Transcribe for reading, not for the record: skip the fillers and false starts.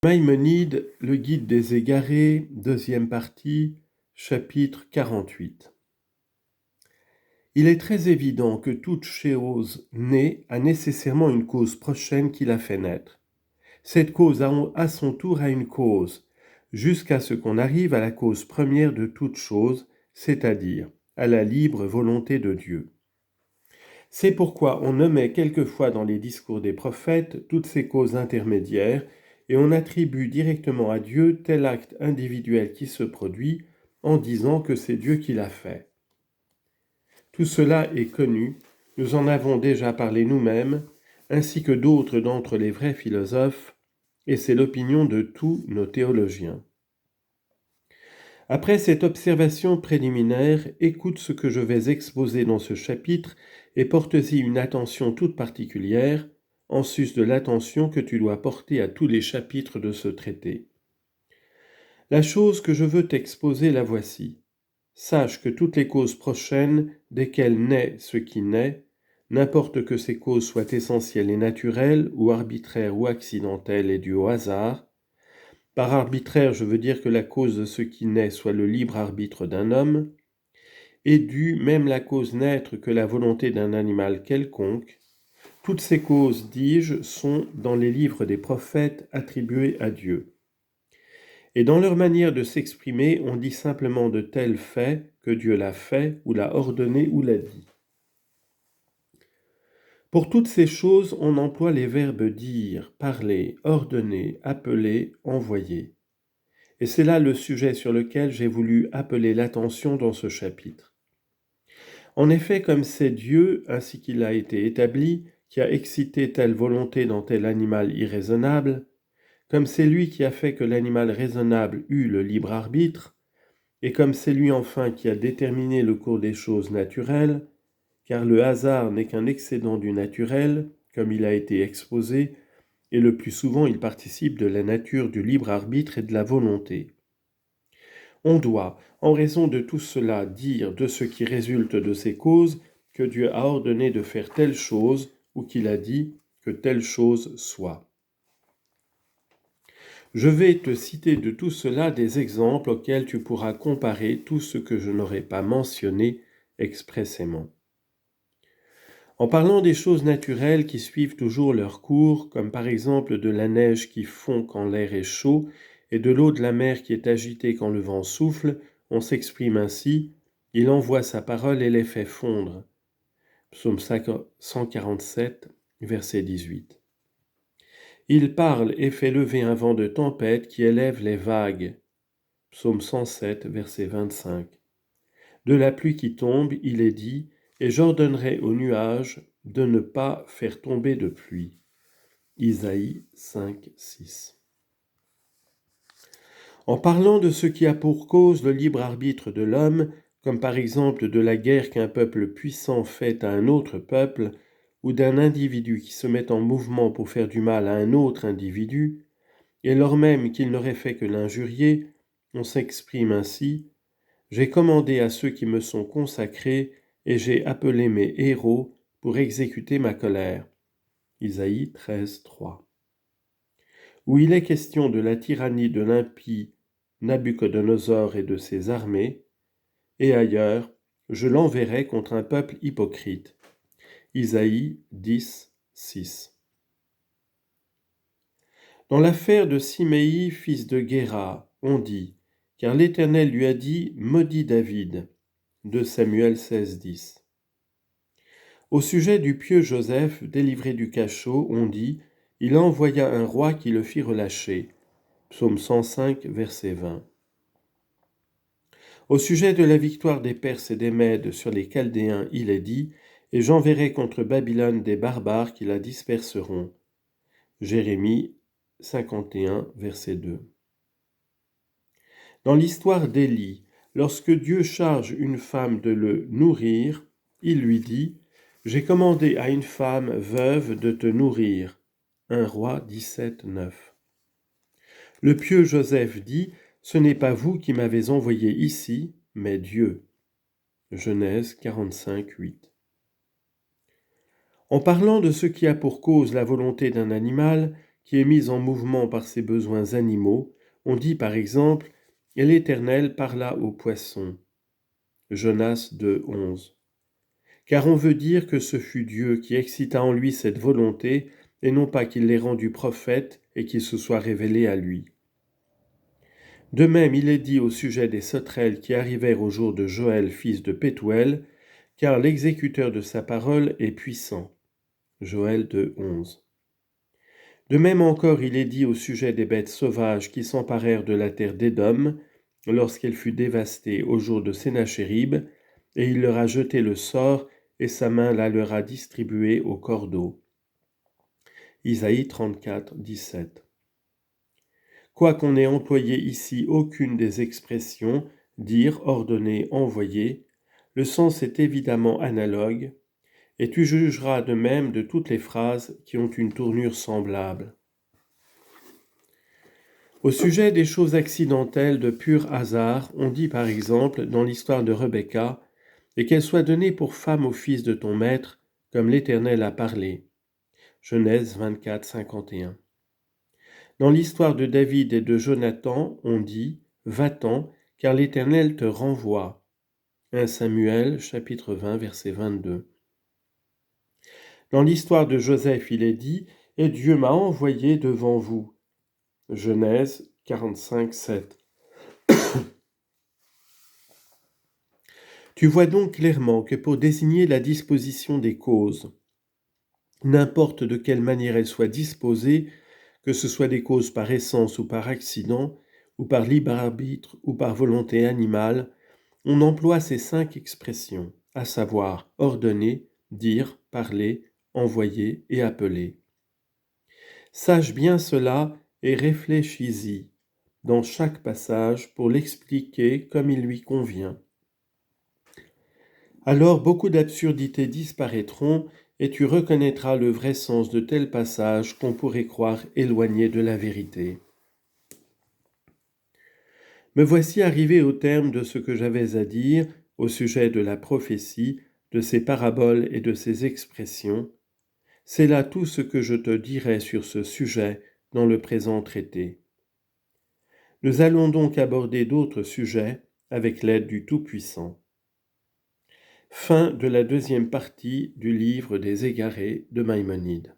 Maïmonide, le guide des égarés, deuxième partie, chapitre 48. Il est très évident que toute chose née a nécessairement une cause prochaine qui la fait naître. Cette cause à son tour a une cause, jusqu'à ce qu'on arrive à la cause première de toute chose, c'est-à-dire à la libre volonté de Dieu. C'est pourquoi on nommait quelquefois dans les discours des prophètes toutes ces causes intermédiaires, et on attribue directement à Dieu tel acte individuel qui se produit en disant que c'est Dieu qui l'a fait. Tout cela est connu, nous en avons déjà parlé nous-mêmes, ainsi que d'autres d'entre les vrais philosophes, et c'est l'opinion de tous nos théologiens. Après cette observation préliminaire, écoute ce que je vais exposer dans ce chapitre et porte-y une attention toute particulière, en sus de l'attention que tu dois porter à tous les chapitres de ce traité. La chose que je veux t'exposer, la voici. Sache que toutes les causes prochaines, desquelles naît ce qui naît, n'importe que ces causes soient essentielles et naturelles, ou arbitraires ou accidentelles et dues au hasard. Par arbitraire, je veux dire que la cause de ce qui naît soit le libre arbitre d'un homme, et due même la cause naître que la volonté d'un animal quelconque. Toutes ces causes, dis-je, sont dans les livres des prophètes attribuées à Dieu. Et dans leur manière de s'exprimer, on dit simplement de tels faits que Dieu l'a fait, ou l'a ordonné, ou l'a dit. Pour toutes ces choses, on emploie les verbes dire, parler, ordonner, appeler, envoyer. Et c'est là le sujet sur lequel j'ai voulu appeler l'attention dans ce chapitre. En effet, comme c'est Dieu, ainsi qu'il a été établi, qui a excité telle volonté dans tel animal irraisonnable, comme c'est lui qui a fait que l'animal raisonnable eut le libre arbitre, et comme c'est lui enfin qui a déterminé le cours des choses naturelles, car le hasard n'est qu'un excédent du naturel, comme il a été exposé, et le plus souvent il participe de la nature du libre arbitre et de la volonté. On doit, en raison de tout cela, dire de ce qui résulte de ces causes que Dieu a ordonné de faire telle chose ou qu'il a dit que telle chose soit. Je vais te citer de tout cela des exemples auxquels tu pourras comparer tout ce que je n'aurai pas mentionné expressément. En parlant des choses naturelles qui suivent toujours leur cours, comme par exemple de la neige qui fond quand l'air est chaud et de l'eau de la mer qui est agitée quand le vent souffle, on s'exprime ainsi, il envoie sa parole et les fait fondre. Psaume 147, verset 18. Il parle et fait lever un vent de tempête qui élève les vagues. Psaume 107, verset 25. De la pluie qui tombe, il est dit, et j'ordonnerai aux nuages de ne pas faire tomber de pluie. Isaïe 5, 6. En parlant de ce qui a pour cause le libre arbitre de l'homme, comme par exemple de la guerre qu'un peuple puissant fait à un autre peuple, ou d'un individu qui se met en mouvement pour faire du mal à un autre individu, et lors même qu'il n'aurait fait que l'injurier, on s'exprime ainsi, « J'ai commandé à ceux qui me sont consacrés, et j'ai appelé mes héros pour exécuter ma colère. » Isaïe 13, 3. Où il est question de la tyrannie de l'impie Nabuchodonosor et de ses armées, et ailleurs, je l'enverrai contre un peuple hypocrite. Isaïe 10, 6. Dans l'affaire de Siméi, fils de Guéra, on dit, car l'Éternel lui a dit, maudit David. 2 Samuel 16, 10. Au sujet du pieux Joseph, délivré du cachot, on dit, il envoya un roi qui le fit relâcher. Psaume 105, verset 20. Au sujet de la victoire des Perses et des Mèdes sur les Chaldéens, il est dit, et j'enverrai contre Babylone des barbares qui la disperseront. Jérémie 51, verset 2. Dans l'histoire d'Élie, lorsque Dieu charge une femme de le nourrir, il lui dit, j'ai commandé à une femme veuve de te nourrir. 1 Roi 17, 9. Le pieux Joseph dit, ce n'est pas vous qui m'avez envoyé ici, mais Dieu. Genèse 45, 8. En parlant de ce qui a pour cause la volonté d'un animal, qui est mise en mouvement par ses besoins animaux, on dit par exemple « Et l'Éternel parla aux poissons » Jonas 2:11. Car on veut dire que ce fut Dieu qui excita en lui cette volonté, et non pas qu'il l'ait rendu prophète et qu'il se soit révélé à lui. De même, il est dit au sujet des sauterelles qui arrivèrent au jour de Joël, fils de Pétuel, car l'exécuteur de sa parole est puissant. Joël 2:11. De même encore, il est dit au sujet des bêtes sauvages qui s'emparèrent de la terre d'Édom, lorsqu'elle fut dévastée au jour de Sénachérib, et il leur a jeté le sort, et sa main la leur a distribuée au cordeau. Isaïe 34, 17. Quoiqu'on n'ait employé ici aucune des expressions dire, ordonner, envoyer, le sens est évidemment analogue, et tu jugeras de même de toutes les phrases qui ont une tournure semblable. Au sujet des choses accidentelles de pur hasard, on dit par exemple dans l'histoire de Rebecca, et qu'elle soit donnée pour femme au fils de ton maître, comme l'Éternel a parlé. Genèse 24, 51. Dans l'histoire de David et de Jonathan, on dit « Va-t'en, car l'Éternel te renvoie ». 1 Samuel, chapitre 20, verset 22. Dans l'histoire de Joseph, il est dit « Et Dieu m'a envoyé devant vous ». Genèse 45, 7. Tu vois donc clairement que pour désigner la disposition des causes, n'importe de quelle manière elles soient disposées, que ce soit des causes par essence ou par accident, ou par libre arbitre ou par volonté animale, on emploie ces 5 expressions, à savoir ordonner, dire, parler, envoyer et appeler. Sache bien cela et réfléchis-y dans chaque passage pour l'expliquer comme il lui convient. Alors beaucoup d'absurdités disparaîtront et tu reconnaîtras le vrai sens de tels passages qu'on pourrait croire éloignés de la vérité. Me voici arrivé au terme de ce que j'avais à dire au sujet de la prophétie, de ses paraboles et de ses expressions. C'est là tout ce que je te dirai sur ce sujet dans le présent traité. Nous allons donc aborder d'autres sujets avec l'aide du Tout-Puissant. Fin de la 2e partie du livre des Égarés de Maïmonide.